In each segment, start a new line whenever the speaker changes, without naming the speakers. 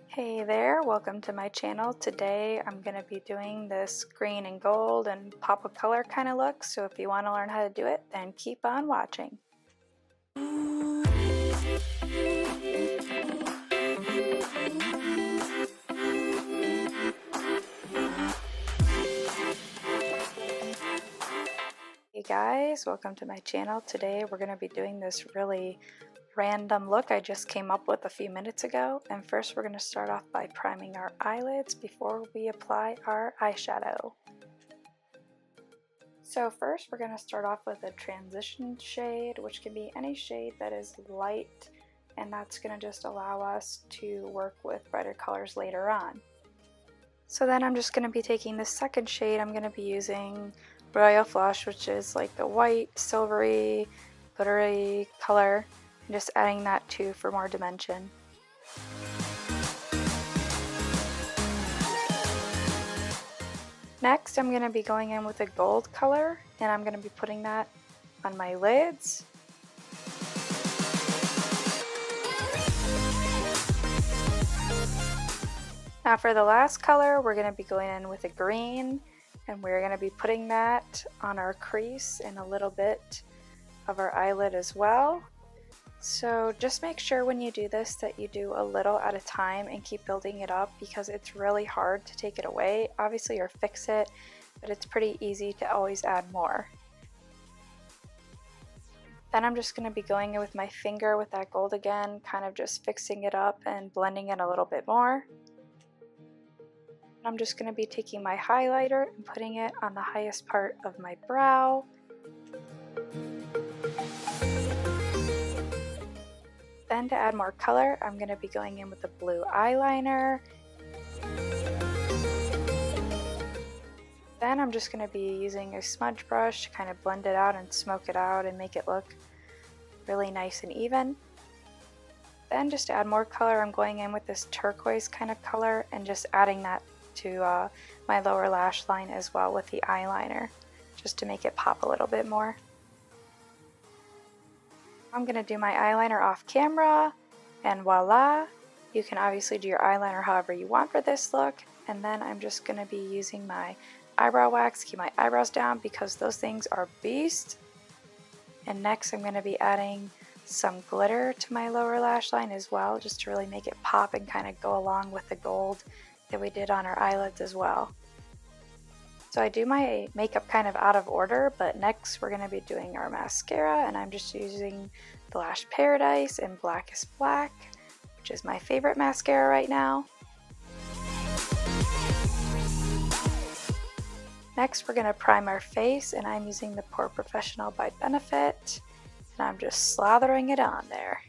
Hey there, welcome to my channel. Today I'm going to be doing this green and gold and pop of color kind of look, so if you want to learn how to do it, then keep on watching. Hey guys, welcome to my channel. Today we're going to be doing this really random look I just came up with a few minutes ago. And first we're going to start off by priming our eyelids before we apply our eyeshadow. So first we're going to start off with a transition shade, which can be any shade that is light, and that's going to just allow us to work with brighter colors later on. So then I'm just going to be taking the second shade. I'm going to be using Royal Flush, which is like a white, silvery, glittery color, and just adding that too for more dimension. Next, I'm going to be going in with a gold color, and I'm going to be putting that on my lids. Now for the last color, we're going to be going in with a green, and we're going to be putting that on our crease and a little bit of our eyelid as well. So just make sure when you do this that you do a little at a time and keep building it up, because it's really hard to take it away, obviously, or fix it, but it's pretty easy to always add more. Then I'm just going to be going in with my finger with that gold again, kind of just fixing it up and blending it a little bit more. I'm just going to be taking my highlighter and putting it on the highest part of my brow. Then to add more color, I'm going to be going in with the blue eyeliner. Then I'm just going to be using a smudge brush to kind of blend it out and smoke it out and make it look really nice and even. Then just to add more color, I'm going in with this turquoise kind of color and just adding that to my lower lash line as well with the eyeliner, just to make it pop a little bit more. I'm going to do my eyeliner off camera, and voila! You can obviously do your eyeliner however you want for this look. And then I'm just going to be using my eyebrow wax to keep my eyebrows down, because those things are beast. And next I'm going to be adding some glitter to my lower lash line as well, just to really make it pop and kind of go along with the gold that we did on our eyelids as well. So I do my makeup kind of out of order, but next we're going to be doing our mascara, and I'm just using the Lash Paradise in Blackest Black, which is my favorite mascara right now. Next we're going to prime our face, and I'm using the Pore Professional by Benefit, and I'm just slathering it on there.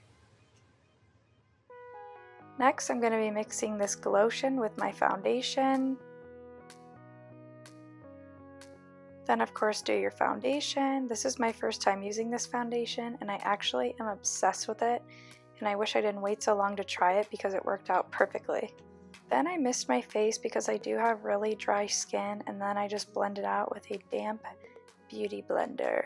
Next I'm going to be mixing this lotion with my foundation. Then of course do your foundation. This is my first time using this foundation, and I actually am obsessed with it, and I wish I didn't wait so long to try it because it worked out perfectly. Then I mist my face because I do have really dry skin, and then I just blend it out with a damp beauty blender.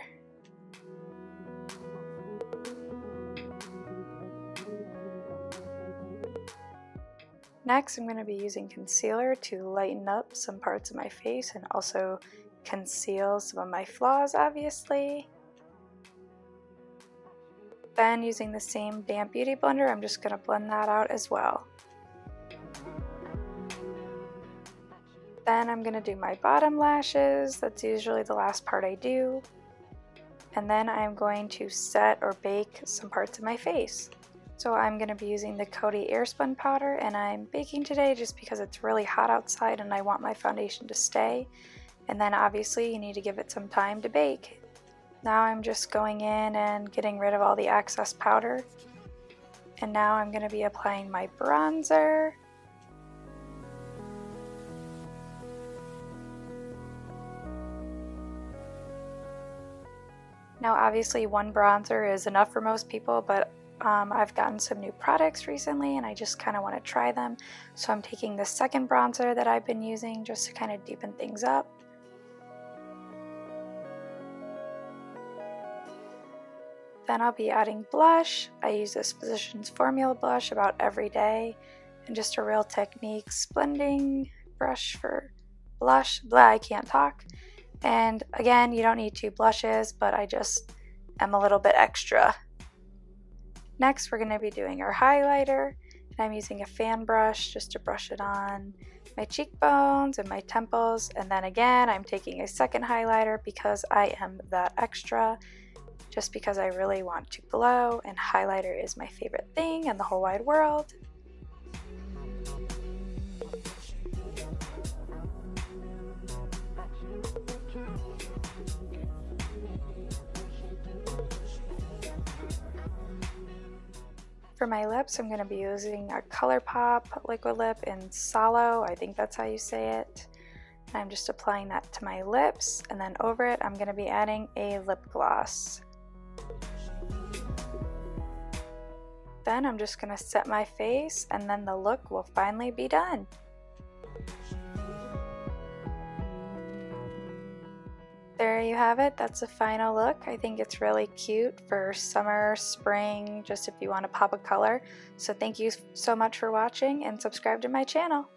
Next I'm going to be using concealer to lighten up some parts of my face and also conceal some of my flaws, obviously. Then using the same damp beauty blender, I'm just going to blend that out as well. Then I'm going to do my bottom lashes. That's usually the last part I do. And then I'm going to set or bake some parts of my face. So I'm going to be using the Coty Airspun powder, and I'm baking today just because it's really hot outside and I want my foundation to stay. And then obviously you need to give it some time to bake. Now I'm just going in and getting rid of all the excess powder. And now I'm going to be applying my bronzer. Now obviously one bronzer is enough for most people, but I've gotten some new products recently and I just kind of want to try them. So I'm taking the second bronzer that I've been using just to kind of deepen things up. Then I'll be adding blush. I use this Physicians Formula blush about every day, and just a Real Techniques blending brush for blush. Blah, I can't talk. And again, you don't need 2 blushes, but I just am a little bit extra. Next, we're going to be doing our highlighter, and I'm using a fan brush just to brush it on my cheekbones and my temples. And then again, I'm taking a second highlighter because I am that extra, just because I really want to glow, and highlighter is my favorite thing in the whole wide world. For my lips, I'm going to be using a ColourPop liquid lip in Salo, I think that's how you say it. And I'm just applying that to my lips, and then over it I'm going to be adding a lip gloss. Then I'm just going to set my face, and then the look will finally be done. There you have it. That's the final look. I think it's really cute for summer, spring, just if you want to pop a color. So thank you so much for watching, and subscribe to my channel.